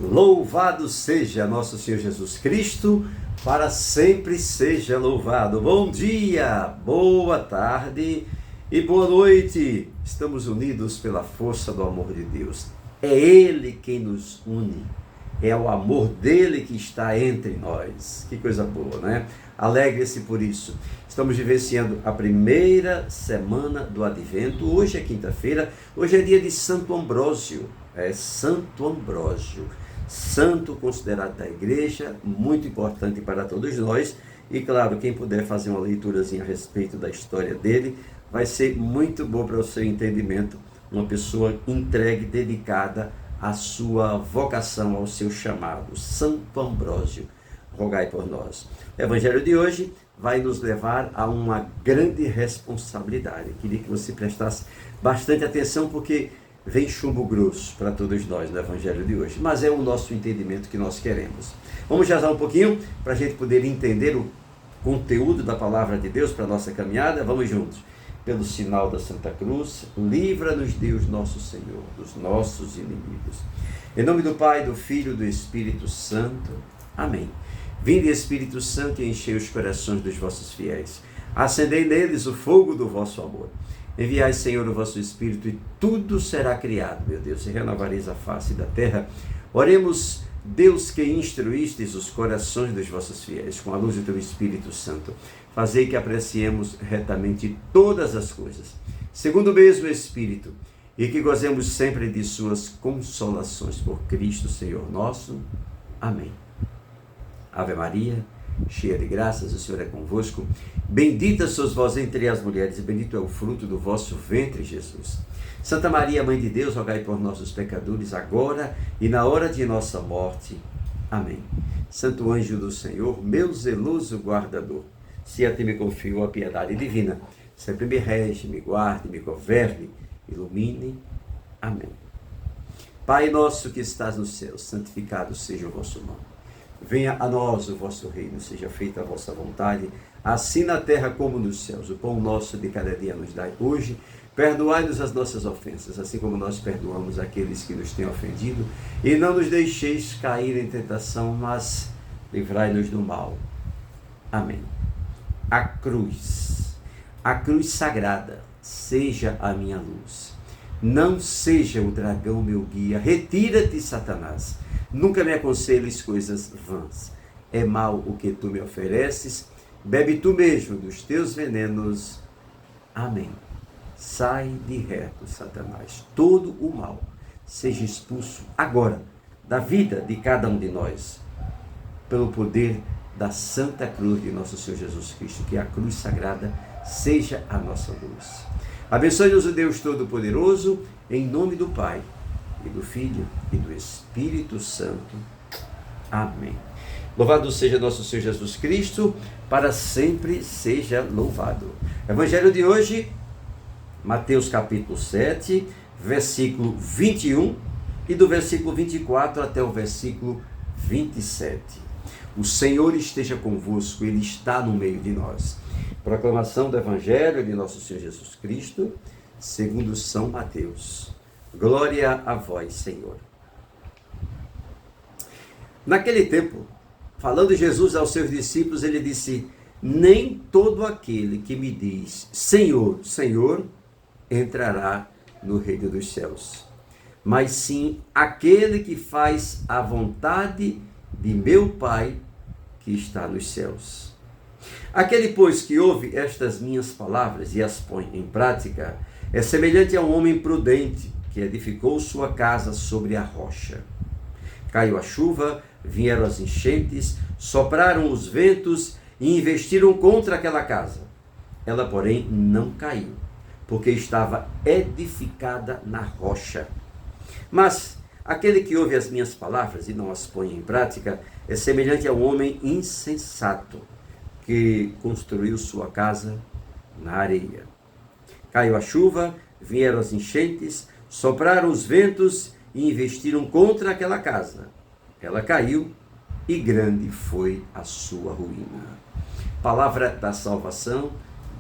Louvado seja nosso Senhor Jesus Cristo, para sempre seja louvado. Bom dia, boa tarde e boa noite. Estamos unidos pela força do amor de Deus. É Ele quem nos une. É o amor dele que está entre nós. Que coisa boa, né? Alegre-se por isso. Estamos vivenciando a primeira semana do Advento. Hoje é quinta-feira. Hoje é dia de Santo Ambrósio. É Santo Ambrósio. Santo considerado da igreja, muito importante para todos nós. E claro, quem puder fazer uma leiturazinha a respeito da história dele, vai ser muito bom para o seu entendimento. Uma pessoa entregue, dedicada à sua vocação, ao seu chamado. Santo Ambrósio, rogai por nós. O evangelho de hoje vai nos levar a uma grande responsabilidade. Queria que você prestasse bastante atenção, porque vem chumbo grosso para todos nós no evangelho de hoje, mas é o nosso entendimento que nós queremos. Vamos já um pouquinho para a gente poder entender o conteúdo da palavra de Deus para a nossa caminhada. Vamos juntos. Pelo sinal da Santa Cruz, livra-nos Deus nosso Senhor dos nossos inimigos. Em nome do Pai, do Filho e do Espírito Santo. Amém. Vinde, Espírito Santo, e enchei os corações dos vossos fiéis. Acendei neles o fogo do vosso amor. Enviai, Senhor, o vosso Espírito, e tudo será criado, meu Deus, e renovareis a face da terra. Oremos, Deus, que instruístes os corações dos vossos fiéis, com a luz do teu Espírito Santo. Fazei que apreciemos retamente todas as coisas, segundo o mesmo Espírito, e que gozemos sempre de suas consolações por Cristo, Senhor nosso. Amém. Ave Maria, cheia de graças, o Senhor é convosco. Bendita sois vós entre as mulheres, e bendito é o fruto do vosso ventre, Jesus. Santa Maria, Mãe de Deus, rogai por nós, os pecadores, agora e na hora de nossa morte. Amém. Santo anjo do Senhor, meu zeloso guardador, se a ti me confio a piedade divina, sempre me rege, me guarde, me governe, ilumine. Amém. Pai nosso que estás no céu, santificado seja o vosso nome. Venha a nós o vosso reino, seja feita a vossa vontade, assim na terra como nos céus. O pão nosso de cada dia nos dai hoje. Perdoai-nos as nossas ofensas, assim como nós perdoamos aqueles que nos têm ofendido. E não nos deixeis cair em tentação, mas livrai-nos do mal. Amém. A cruz sagrada, seja a minha luz. Não seja o dragão meu guia. Retira-te, Satanás. Nunca me aconselhes coisas vãs. É mal o que tu me ofereces. Bebe tu mesmo dos teus venenos. Amém. Sai de reto, Satanás. Todo o mal seja expulso agora da vida de cada um de nós, pelo poder da Santa Cruz de nosso Senhor Jesus Cristo. Que a cruz sagrada seja a nossa luz. Abençoe-nos o Deus Todo-Poderoso, em nome do Pai, e do Filho, e do Espírito Santo. Amém. Louvado seja nosso Senhor Jesus Cristo, para sempre seja louvado. Evangelho de hoje, Mateus capítulo 7, versículo 21, e do versículo 24 até o versículo 27. O Senhor esteja convosco, Ele está no meio de nós. Proclamação do Evangelho de nosso Senhor Jesus Cristo, segundo São Mateus. Glória a vós, Senhor. Naquele tempo, falando Jesus aos seus discípulos, ele disse: nem todo aquele que me diz Senhor, Senhor, entrará no reino dos céus, mas sim aquele que faz a vontade de meu Pai que está nos céus. Aquele, pois, que ouve estas minhas palavras e as põe em prática, é semelhante a um homem prudente que edificou sua casa sobre a rocha. Caiu a chuva, vieram as enchentes, sopraram os ventos e investiram contra aquela casa. Ela, porém, não caiu, porque estava edificada na rocha. Mas aquele que ouve as minhas palavras e não as põe em prática é semelhante a um homem insensato que construiu sua casa na areia. Caiu a chuva, vieram as enchentes, sopraram os ventos e investiram contra aquela casa. Ela caiu e grande foi a sua ruína. Palavra da salvação,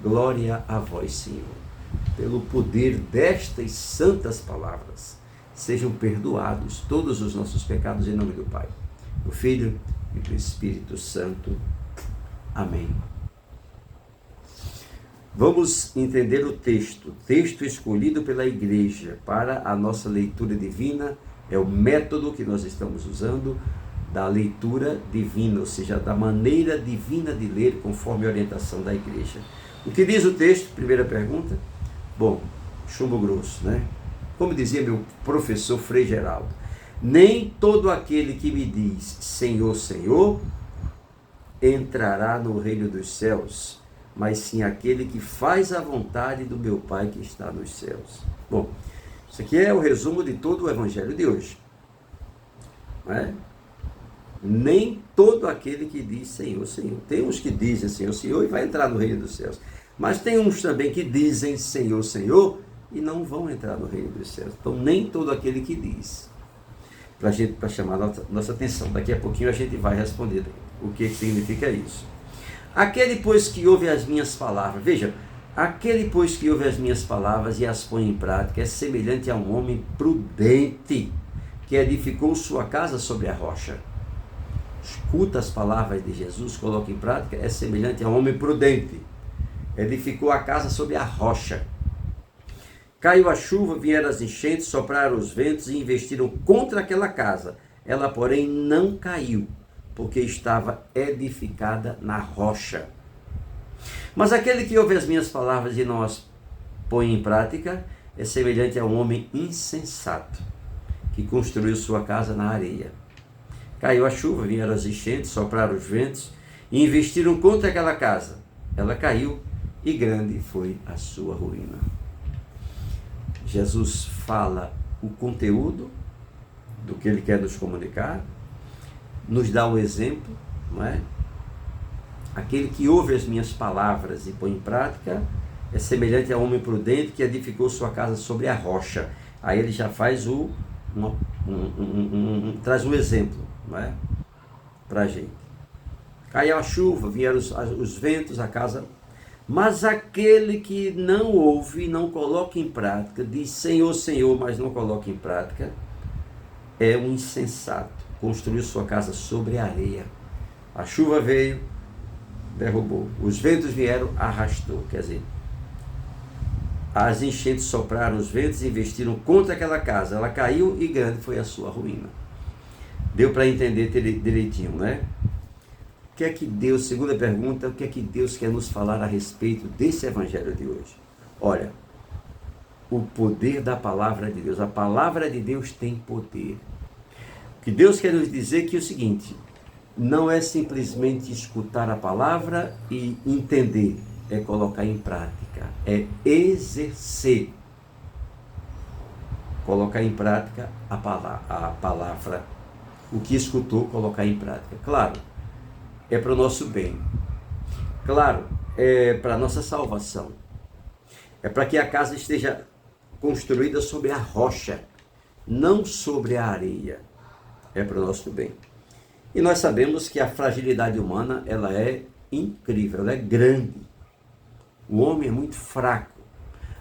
glória a vós, Senhor. Pelo poder destas santas palavras, sejam perdoados todos os nossos pecados em nome do Pai, do Filho e do Espírito Santo. Amém. Vamos entender o texto escolhido pela igreja para a nossa leitura divina, é o método que nós estamos usando da leitura divina, ou seja, da maneira divina de ler conforme a orientação da igreja. O que diz o texto? Primeira pergunta. Bom, chumbo grosso, né? Como dizia meu professor Frei Geraldo, nem todo aquele que me diz Senhor, Senhor, entrará no reino dos céus, mas sim aquele que faz a vontade do meu Pai que está nos céus. Bom, isso aqui é o resumo de todo o evangelho de hoje. Não é? Nem todo aquele que diz Senhor, Senhor. Tem uns que dizem Senhor, Senhor e vai entrar no reino dos céus. Mas tem uns também que dizem Senhor, Senhor e não vão entrar no reino dos céus. Então nem todo aquele que diz. Para chamar nossa atenção. Daqui a pouquinho a gente vai responder o que significa isso. Aquele, pois, que ouve as minhas palavras, veja, aquele, pois, que ouve as minhas palavras e as põe em prática, é semelhante a um homem prudente, que edificou sua casa sobre a rocha. Escuta as palavras de Jesus, coloca em prática, é semelhante a um homem prudente, edificou a casa sobre a rocha. Caiu a chuva, vieram as enchentes, sopraram os ventos e investiram contra aquela casa. Ela, porém, não caiu, porque estava edificada na rocha. Mas aquele que ouve as minhas palavras e não as põe em prática, é semelhante a um homem insensato, que construiu sua casa na areia. Caiu a chuva, vieram as enchentes, sopraram os ventos e investiram contra aquela casa. Ela caiu e grande foi a sua ruína. Jesus fala o conteúdo do que ele quer nos comunicar, nos dá um exemplo, não é? Aquele que ouve as minhas palavras e põe em prática é semelhante a um homem prudente que edificou sua casa sobre a rocha. Aí ele já faz traz um exemplo, não é? Para a gente. Caiu a chuva, vieram os ventos, a casa. Mas aquele que não ouve e não coloca em prática, diz Senhor, Senhor, mas não coloca em prática, é um insensato. Construiu sua casa sobre a areia. A chuva veio, derrubou. Os ventos vieram, arrastou. Quer dizer, as enchentes sopraram os ventos e investiram contra aquela casa. Ela caiu e grande foi a sua ruína. Deu para entender direitinho, né? O que é que Deus, segunda pergunta, o que é que Deus quer nos falar a respeito desse evangelho de hoje? Olha, o poder da palavra de Deus. A palavra de Deus tem poder. O que Deus quer nos dizer é o seguinte, não é simplesmente escutar a palavra e entender, é colocar em prática, é exercer. Colocar em prática a palavra, o que escutou, colocar em prática. Claro, é para o nosso bem. Claro, é para a nossa salvação. É para que a casa esteja construída sobre a rocha, não sobre a areia. É para o nosso bem. E nós sabemos que a fragilidade humana, ela é incrível, ela é grande. O homem é muito fraco.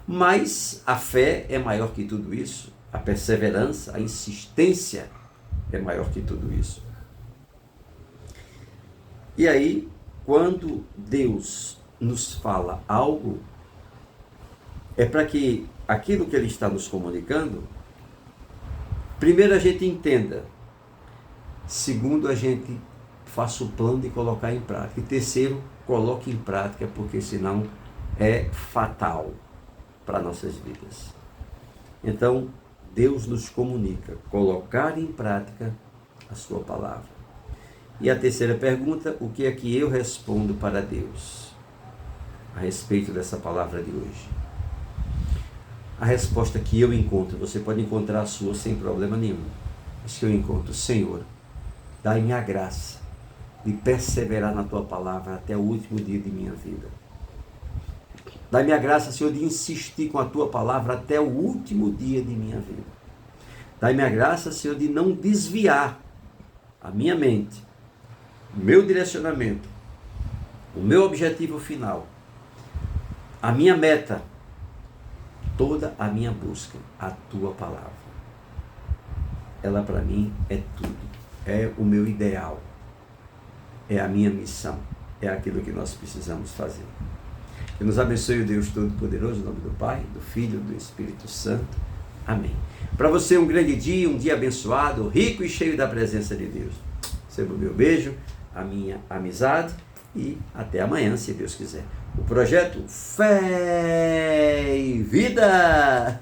Mas a fé é maior que tudo isso. A perseverança, a insistência é maior que tudo isso. E aí, quando Deus nos fala algo, é para que aquilo que Ele está nos comunicando, primeiro a gente entenda, segundo a gente faça o plano de colocar em prática, e terceiro, coloque em prática, porque senão é fatal para nossas vidas. Então, Deus nos comunica, colocar em prática a sua palavra. E a terceira pergunta, o que é que eu respondo para Deus a respeito dessa palavra de hoje? A resposta que eu encontro, você pode encontrar a sua sem problema nenhum. Mas que eu encontro, Senhor, dai-me a graça de perseverar na tua palavra até o último dia de minha vida. Dai-me a graça, Senhor, de insistir com a tua palavra até o último dia de minha vida. Dai-me a graça, Senhor, de não desviar a minha mente, o meu direcionamento, o meu objetivo final, a minha meta, toda a minha busca, a tua palavra. ela para mim é tudo. É o meu ideal. É a minha missão. É aquilo que nós precisamos fazer. Que nos abençoe o Deus Todo-Poderoso, em nome do Pai, do Filho e do Espírito Santo. Amém. Para você um grande dia, um dia abençoado, rico e cheio da presença de Deus. Receba o meu beijo, a minha amizade e até amanhã, se Deus quiser. O projeto Fé e Vida.